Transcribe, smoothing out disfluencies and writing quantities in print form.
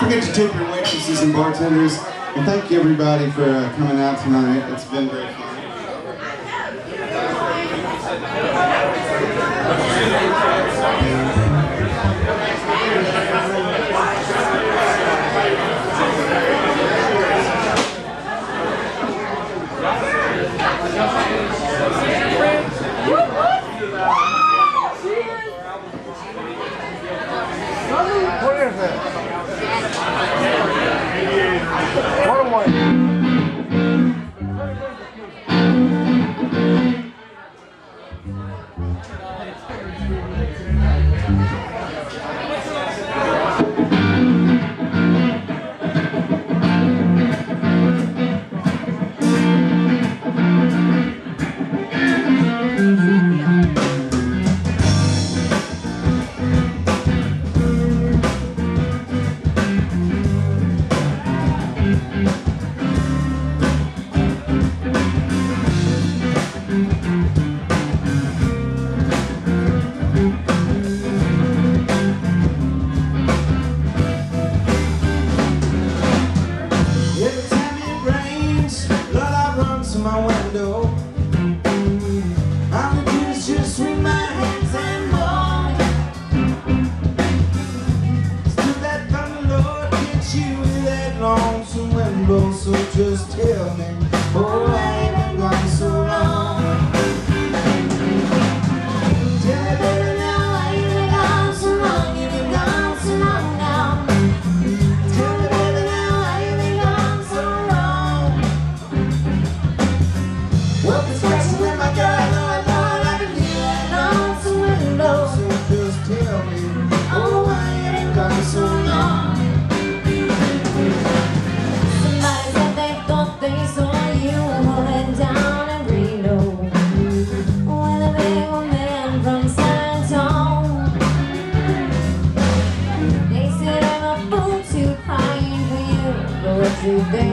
Don't forget to tip your waitresses and bartenders. And thank you everybody for coming out tonight. It's been great fun. What is it? What am I? My window, I'm the juice just with my hands and more. Still that thunder, Lord, get you with that lonesome window. So just tell me, oh, I ain't been gone so long. Tell me, baby, now I ain't been gone so long. You've been gone so long now. Tell me, baby, now I ain't been gone so long. Well, it's crashing with my girl, I know I can hear that lonesome window. So just tell me, oh, I ain't gone so long. Somebody said they thought they saw you rolling down in Reno with a big old man from San Antonio. They said I'm a fool to crying for you, but what you think?